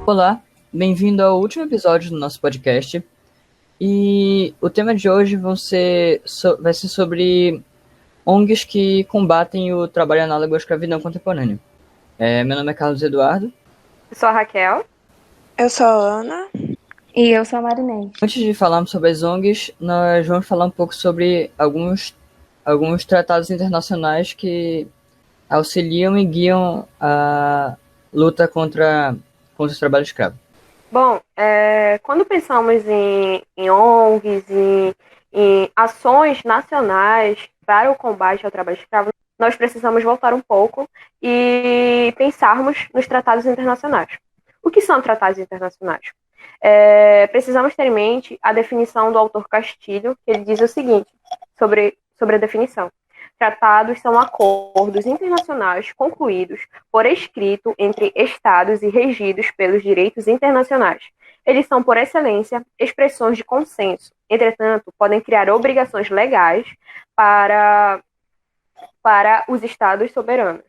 Olá, bem-vindo ao último episódio do nosso podcast. E o tema de hoje vai ser sobre ONGs que combatem o trabalho análogo à escravidão contemporânea. Meu nome é Carlos Eduardo. Eu sou a Raquel. Eu sou a Ana. E eu sou a Marinês. Antes de falarmos sobre as ONGs, nós vamos falar um pouco sobre alguns tratados internacionais que auxiliam e guiam a luta contra o trabalho escravo. Bom, quando pensamos em ONGs, em ações nacionais para o combate ao trabalho escravo, nós precisamos voltar um pouco e pensarmos nos tratados internacionais. O que são tratados internacionais? Precisamos ter em mente a definição do autor Castilho, que ele diz o seguinte sobre a definição. Tratados são acordos internacionais concluídos por escrito entre Estados e regidos pelos direitos internacionais. Eles são, por excelência, expressões de consenso. Entretanto, podem criar obrigações legais para os Estados soberanos,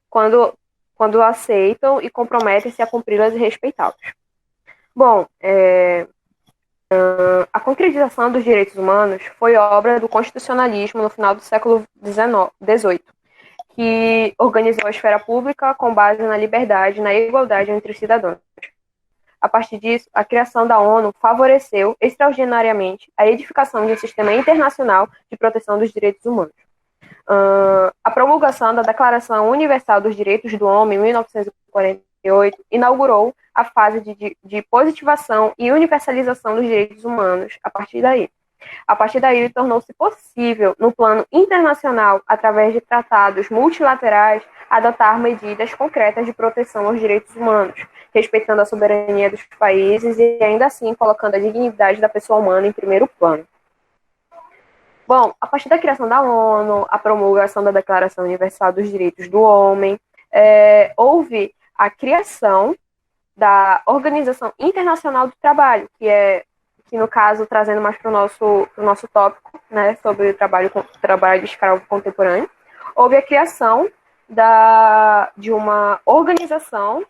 quando aceitam e comprometem-se a cumpri-las e respeitá-las. Bom, a concretização dos direitos humanos foi obra do constitucionalismo no final do século XVIII, que organizou a esfera pública com base na liberdade e na igualdade entre os cidadãos. A partir disso, a criação da ONU favoreceu extraordinariamente a edificação de um sistema internacional de proteção dos direitos humanos. A promulgação da Declaração Universal dos Direitos do Homem, em 1948, inaugurou a fase de positivação e universalização dos direitos humanos a partir daí. A partir daí, tornou-se possível, no plano internacional, através de tratados multilaterais, adotar medidas concretas de proteção aos direitos humanos, respeitando a soberania dos países e, ainda assim, colocando a dignidade da pessoa humana em primeiro plano. Bom, a partir da criação da ONU, a promulgação da Declaração Universal dos Direitos do Homem, houve a criação da Organização Internacional do Trabalho, que no caso, trazendo mais para o nosso tópico, né, sobre o trabalho escravo contemporâneo, houve a criação de uma Organização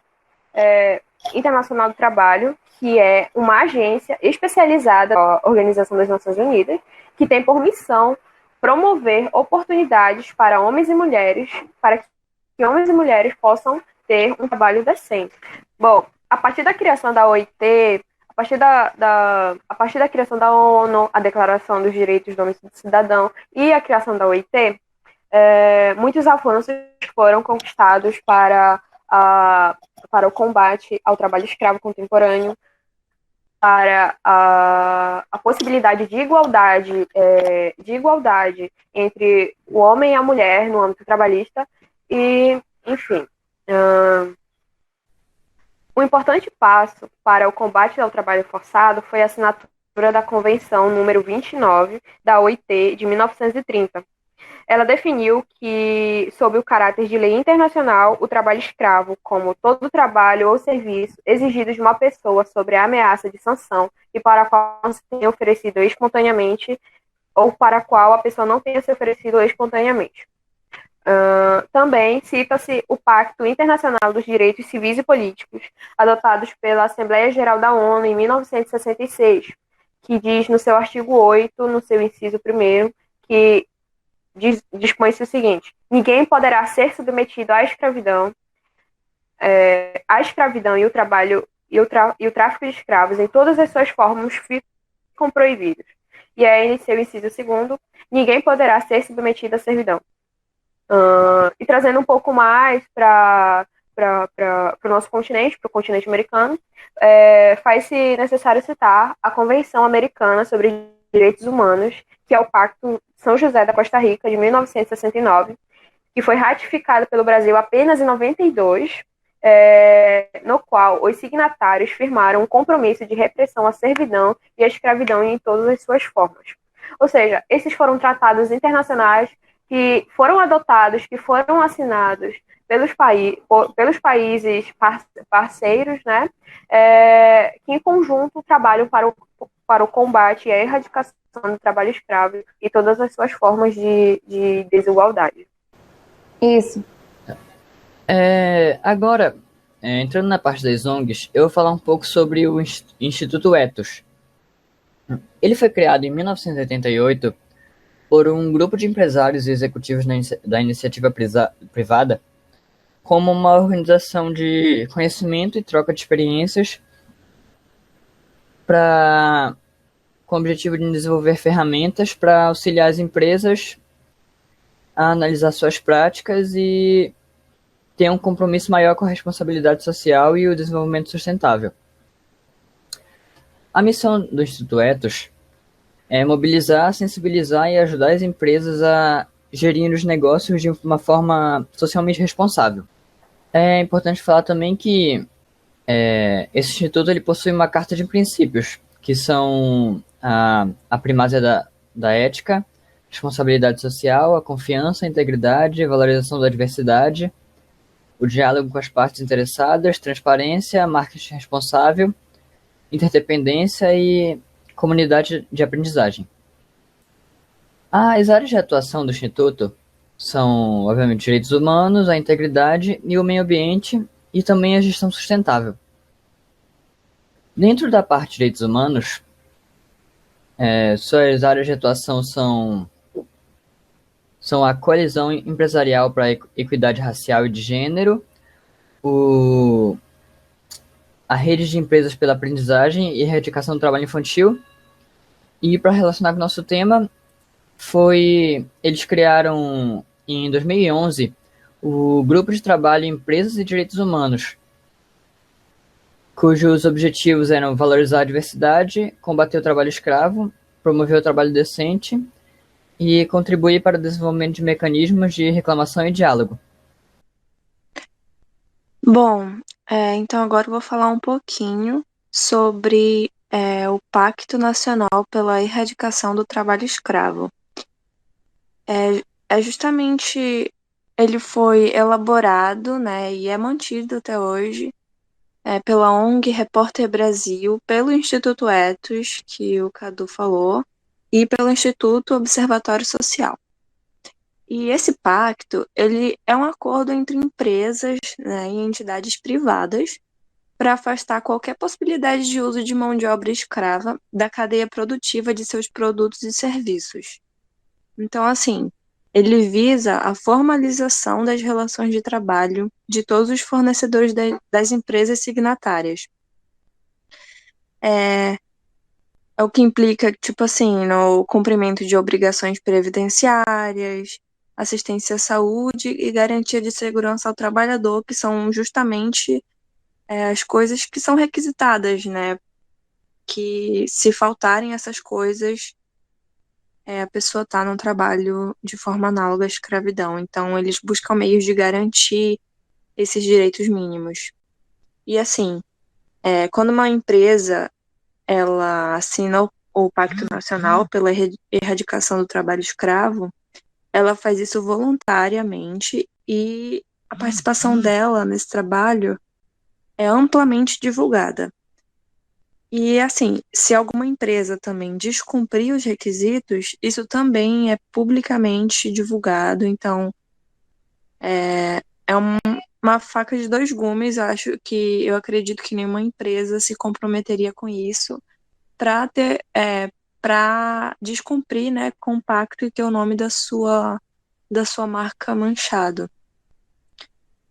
Internacional do Trabalho, que é uma agência especializada na Organização das Nações Unidas, que tem por missão promover oportunidades para homens e mulheres, para que homens e mulheres possam ter um trabalho decente. Bom, a partir da criação da OIT, a partir da criação da ONU, a Declaração dos Direitos do Homem e do Cidadão e a criação da OIT, muitos avanços foram conquistados para o combate ao trabalho escravo contemporâneo, para a possibilidade de igualdade entre o homem e a mulher no âmbito trabalhista e, enfim. Um importante passo para o combate ao trabalho forçado foi a assinatura da Convenção número 29 da OIT de 1930. Ela definiu que, sob o caráter de lei internacional, o trabalho escravo, como todo trabalho ou serviço exigido de uma pessoa sobre a ameaça de sanção e para a qual não se tenha oferecido espontaneamente ou para a qual a pessoa não tenha se oferecido espontaneamente. Também cita-se o Pacto Internacional dos Direitos Civis e Políticos, adotados pela Assembleia Geral da ONU em 1966, que diz no seu artigo 8, no seu inciso 1º, que dispõe-se o seguinte: ninguém poderá ser submetido à escravidão, e o trabalho e o tráfico de escravos em todas as suas formas ficam proibidos. E aí, em seu inciso 2º, ninguém poderá ser submetido à servidão. E trazendo um pouco mais para o nosso continente, para o continente americano, faz-se necessário citar a Convenção Americana sobre Direitos Humanos, que é o Pacto São José da Costa Rica, de 1969, que foi ratificada pelo Brasil apenas em 92, no qual os signatários firmaram um compromisso de repressão à servidão e à escravidão em todas as suas formas. Ou seja, esses foram tratados internacionais que foram adotados, que foram assinados pelos países parceiros, né, que em conjunto trabalham para o combate e a erradicação do trabalho escravo e todas as suas formas de desigualdade. Isso. Agora, entrando na parte das ONGs, eu vou falar um pouco sobre o Instituto Ethos. Ele foi criado em 1988 por um grupo de empresários e executivos da iniciativa privada como uma organização de conhecimento e troca de experiências com o objetivo de desenvolver ferramentas para auxiliar as empresas a analisar suas práticas e ter um compromisso maior com a responsabilidade social e o desenvolvimento sustentável. A missão do Instituto Ethos é mobilizar, sensibilizar e ajudar as empresas a gerir os negócios de uma forma socialmente responsável. É importante falar também que esse instituto ele possui uma carta de princípios, que são a primazia da ética, responsabilidade social, a confiança, a integridade, a valorização da diversidade, o diálogo com as partes interessadas, transparência, marketing responsável, interdependência e comunidade de aprendizagem. As áreas de atuação do Instituto são, obviamente, direitos humanos, a integridade e o meio ambiente e também a gestão sustentável. Dentro da parte de direitos humanos, suas áreas de atuação são a coalizão empresarial para a equidade racial e de gênero, a rede de empresas pela aprendizagem e erradicação do trabalho infantil. E para relacionar com o nosso tema, eles criaram em 2011 o Grupo de Trabalho Empresas e Direitos Humanos, cujos objetivos eram valorizar a diversidade, combater o trabalho escravo, promover o trabalho decente e contribuir para o desenvolvimento de mecanismos de reclamação e diálogo. Bom, então agora eu vou falar um pouquinho sobre o Pacto Nacional pela Erradicação do Trabalho Escravo. Justamente ele foi elaborado, né, e é mantido até hoje pela ONG Repórter Brasil, pelo Instituto Ethos, que o Cadu falou, e pelo Instituto Observatório Social. E esse pacto, ele é um acordo entre empresas, né, e entidades privadas para afastar qualquer possibilidade de uso de mão de obra escrava da cadeia produtiva de seus produtos e serviços. Então, assim, ele visa a formalização das relações de trabalho de todos os fornecedores das empresas signatárias. É o que implica, tipo assim, no cumprimento de obrigações previdenciárias, assistência à saúde e garantia de segurança ao trabalhador, que são justamente as coisas que são requisitadas, né? Que se faltarem essas coisas, a pessoa está no trabalho de forma análoga à escravidão. Então, eles buscam meios de garantir esses direitos mínimos. E assim, quando uma empresa ela assina o Pacto Nacional pela Erradicação do Trabalho Escravo, ela faz isso voluntariamente e a participação dela nesse trabalho é amplamente divulgada. E assim, se alguma empresa também descumprir os requisitos, isso também é publicamente divulgado. Então, é uma faca de dois gumes. Eu acredito que nenhuma empresa se comprometeria com isso para descumprir, né, com o pacto e ter o nome da sua marca manchado.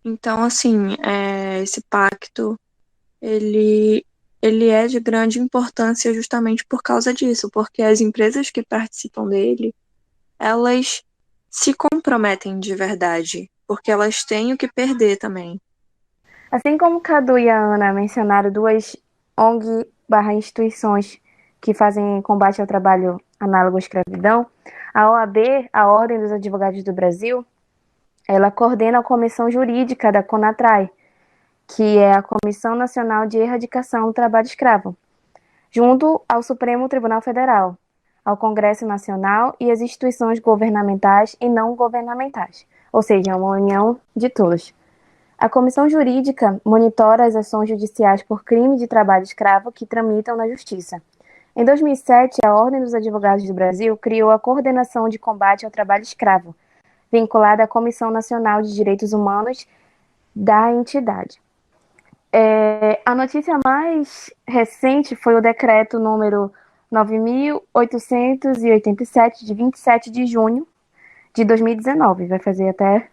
Então, assim, esse pacto, ele é de grande importância justamente por causa disso, porque as empresas que participam dele, elas se comprometem de verdade, porque elas têm o que perder também. Assim como Cadu e a Ana mencionaram duas ONG/instituições que fazem combate ao trabalho análogo à escravidão, a OAB, a Ordem dos Advogados do Brasil, ela coordena a Comissão Jurídica da CONATRAI, que é a Comissão Nacional de Erradicação do Trabalho Escravo, junto ao Supremo Tribunal Federal, ao Congresso Nacional e às instituições governamentais e não governamentais, ou seja, é uma união de todos. A Comissão Jurídica monitora as ações judiciais por crime de trabalho escravo que tramitam na Justiça. Em 2007, a Ordem dos Advogados do Brasil criou a Coordenação de Combate ao Trabalho Escravo, vinculada à Comissão Nacional de Direitos Humanos da entidade. A notícia mais recente foi o decreto número 9.887, de 27 de junho de 2019. Vai fazer até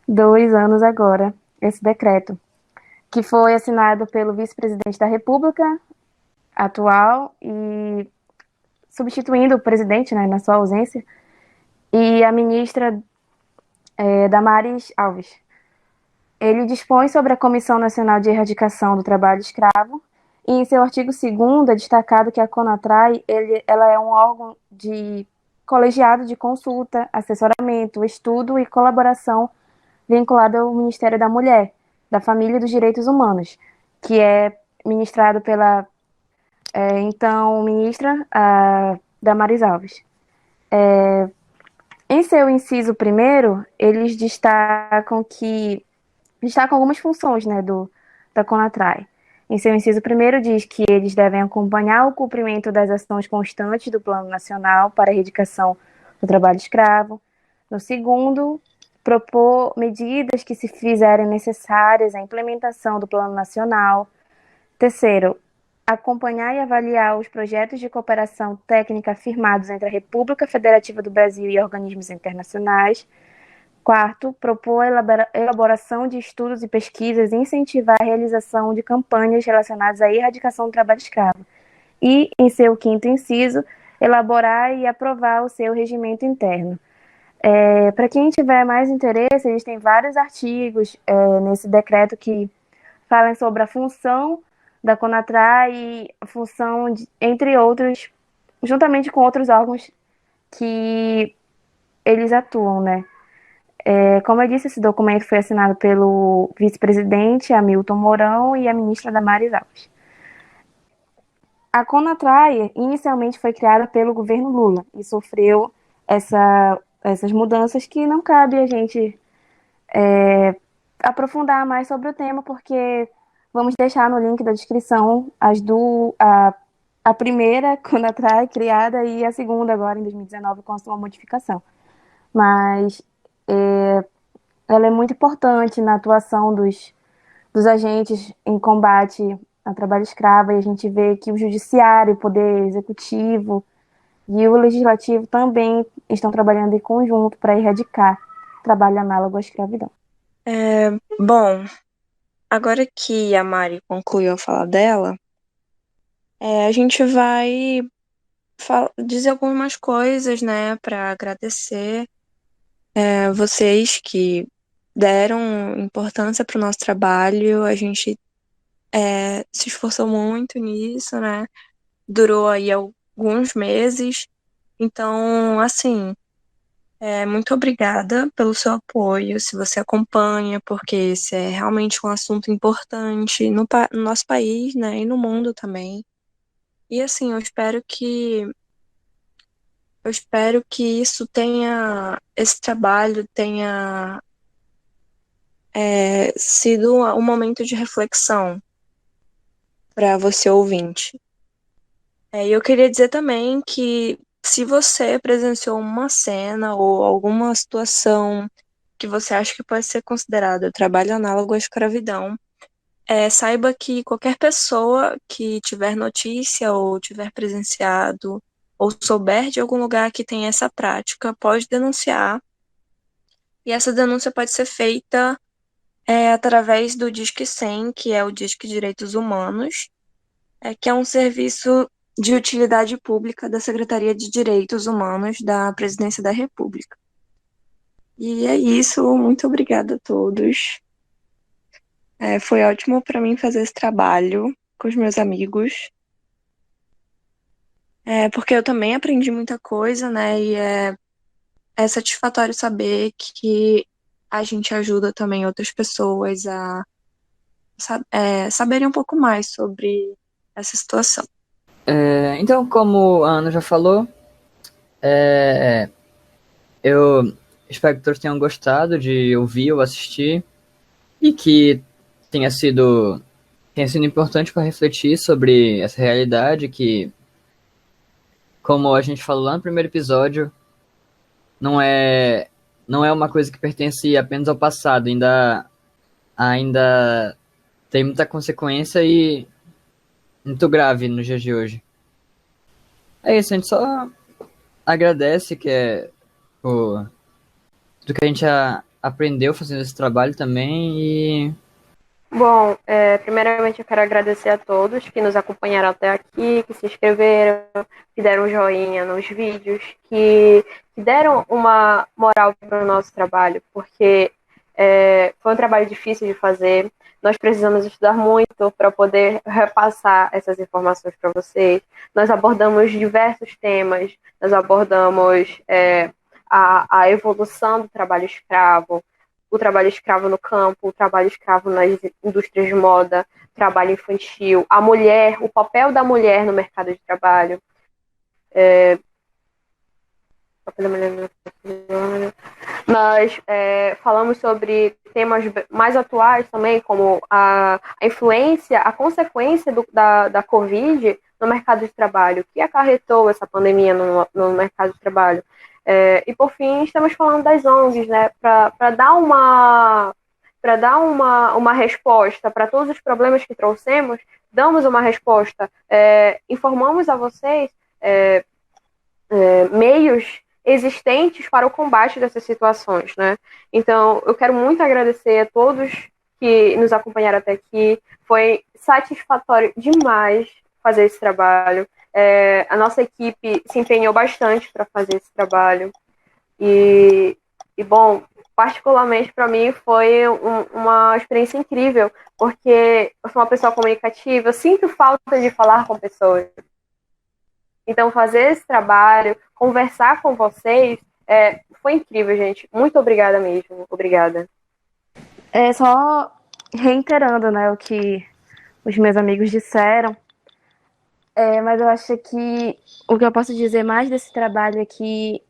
2 anos agora, esse decreto, que foi assinado pelo vice-presidente da República atual e substituindo o presidente, né, na sua ausência, e a ministra Damares Alves. Ele dispõe sobre a Comissão Nacional de Erradicação do Trabalho Escravo, e em seu artigo 2º é destacado que a CONATRAI ela é um órgão colegiado de consulta, assessoramento, estudo e colaboração vinculado ao Ministério da Mulher, da Família e dos Direitos Humanos, que é ministrado pela então ministra Damares Alves. Em seu inciso 1º, eles destacam algumas funções, né, da CONATRAI. Em seu inciso 1º diz que eles devem acompanhar o cumprimento das ações constantes do Plano Nacional para a Erradicação do Trabalho Escravo. No 2º, propor medidas que se fizerem necessárias à implementação do Plano Nacional. 3º, acompanhar e avaliar os projetos de cooperação técnica firmados entre a República Federativa do Brasil e organismos internacionais. 4º, propor a elaboração de estudos e pesquisas e incentivar a realização de campanhas relacionadas à erradicação do trabalho escravo. E, em seu 5º inciso, elaborar e aprovar o seu regimento interno. Para quem tiver mais interesse, existem vários artigos nesse decreto que falam sobre a função da CONATRAI e a função, entre outros, juntamente com outros órgãos que eles atuam, né? Como eu disse, esse documento foi assinado pelo vice-presidente Hamilton Mourão e a ministra Damares Alves. A CONATRAI inicialmente foi criada pelo governo Lula e sofreu essas mudanças que não cabe a gente aprofundar mais sobre o tema, porque vamos deixar no link da descrição a primeira CONATRAI criada e a segunda agora, em 2019, com a sua modificação. Mas ela é muito importante na atuação dos agentes em combate ao trabalho escravo, e a gente vê que o judiciário, o poder executivo e o legislativo também estão trabalhando em conjunto para erradicar trabalho análogo à escravidão. Bom, agora que a Mari concluiu a fala dela, a gente vai dizer algumas coisas, né, para agradecer vocês que deram importância para o nosso trabalho. A gente se esforçou muito nisso, né? Durou aí alguns meses. Então, assim, muito obrigada pelo seu apoio, se você acompanha, porque esse é realmente um assunto importante no nosso país, né? E no mundo também. E assim, eu espero que esse trabalho tenha sido um momento de reflexão para você ouvinte. E eu queria dizer também que se você presenciou uma cena ou alguma situação que você acha que pode ser considerado trabalho análogo à escravidão, saiba que qualquer pessoa que tiver notícia ou tiver presenciado ou souber de algum lugar que tem essa prática, pode denunciar. E essa denúncia pode ser feita através do Disque 100, que é o Disque Direitos Humanos, que é um serviço de utilidade pública da Secretaria de Direitos Humanos da Presidência da República. E é isso, muito obrigada a todos. Foi ótimo para mim fazer esse trabalho com os meus amigos. Porque eu também aprendi muita coisa, né? E é satisfatório saber que a gente ajuda também outras pessoas a saberem um pouco mais sobre essa situação. Então, como a Ana já falou, eu espero que todos tenham gostado de ouvir ou assistir e que tenha sido importante para refletir sobre essa realidade que como a gente falou lá no primeiro episódio, não é, não é uma coisa que pertence apenas ao passado, ainda tem muita consequência e muito grave nos dias de hoje. É isso, a gente só agradece por tudo que a gente aprendeu fazendo esse trabalho também e Bom, primeiramente eu quero agradecer a todos que nos acompanharam até aqui, que se inscreveram, que deram joinha nos vídeos, que deram uma moral para o nosso trabalho, porque foi um trabalho difícil de fazer. Nós precisamos estudar muito para poder repassar essas informações para vocês. Nós abordamos diversos temas, nós abordamos a evolução do trabalho escravo, o trabalho escravo no campo, o trabalho escravo nas indústrias de moda, trabalho infantil, a mulher, o papel da mulher no mercado de trabalho. Nós falamos sobre temas mais atuais também, como a influência, a consequência da Covid no mercado de trabalho, que acarretou essa pandemia no mercado de trabalho. E por fim, estamos falando das ONGs, né, para dar uma resposta para todos os problemas que trouxemos, damos uma resposta, informamos a vocês meios existentes para o combate dessas situações, né? Então, eu quero muito agradecer a todos que nos acompanharam até aqui. Foi satisfatório demais fazer esse trabalho. A nossa equipe se empenhou bastante para fazer esse trabalho. E bom, particularmente para mim foi uma experiência incrível, porque eu sou uma pessoa comunicativa, eu sinto falta de falar com pessoas. Então, fazer esse trabalho, conversar com vocês, foi incrível, gente. Muito obrigada mesmo. Obrigada. Só reiterando, né, o que os meus amigos disseram, mas eu acho que o que eu posso dizer mais desse trabalho é que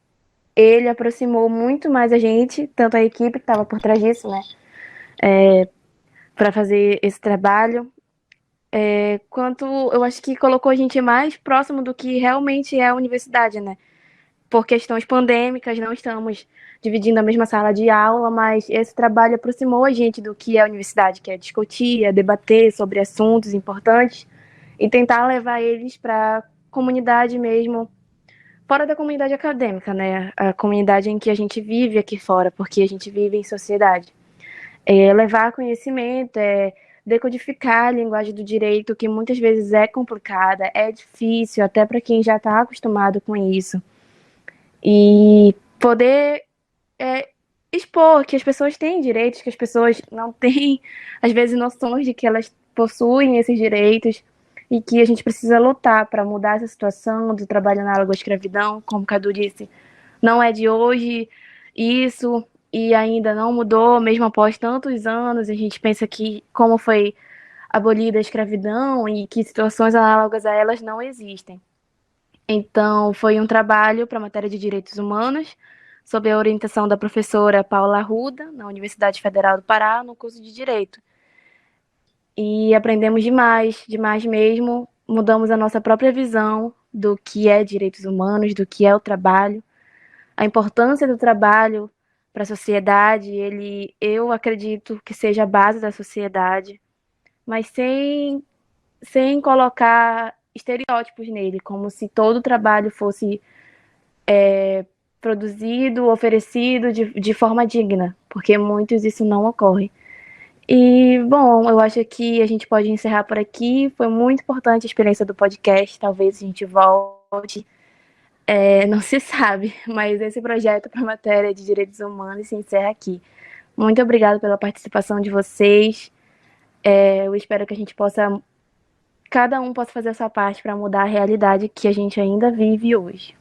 ele aproximou muito mais a gente, tanto a equipe que estava por trás disso, né, para fazer esse trabalho, quanto eu acho que colocou a gente mais próximo do que realmente é a universidade, né? Por questões pandêmicas, não estamos dividindo a mesma sala de aula, mas esse trabalho aproximou a gente do que é a universidade, que é discutir, debater sobre assuntos importantes e tentar levar eles para a comunidade mesmo, fora da comunidade acadêmica, né? A comunidade em que a gente vive aqui fora, porque a gente vive em sociedade. Levar conhecimento, decodificar a linguagem do direito, que muitas vezes é complicada, é difícil, até para quem já está acostumado com isso. E poder expor que as pessoas têm direitos, que as pessoas não têm, às vezes, noções de que elas possuem esses direitos e que a gente precisa lutar para mudar essa situação do trabalho análogo à escravidão, como o Cadu disse, não é de hoje isso, e ainda não mudou, mesmo após tantos anos, a gente pensa que como foi abolida a escravidão e que situações análogas a elas não existem. Então, foi um trabalho para a matéria de Direitos Humanos, sob a orientação da professora Paula Arruda, na Universidade Federal do Pará, no curso de Direito. E aprendemos demais, demais mesmo, mudamos a nossa própria visão do que é direitos humanos, do que é o trabalho, a importância do trabalho para a sociedade, eu acredito que seja a base da sociedade, mas sem colocar estereótipos nele, como se todo o trabalho fosse produzido, oferecido de forma digna, porque muitos isso não ocorre. E, bom, eu acho que a gente pode encerrar por aqui. Foi muito importante a experiência do podcast, talvez a gente volte, não se sabe, mas esse projeto para a matéria de direitos humanos se encerra aqui. Muito obrigada pela participação de vocês. Eu espero que a gente cada um possa fazer a sua parte para mudar a realidade que a gente ainda vive hoje.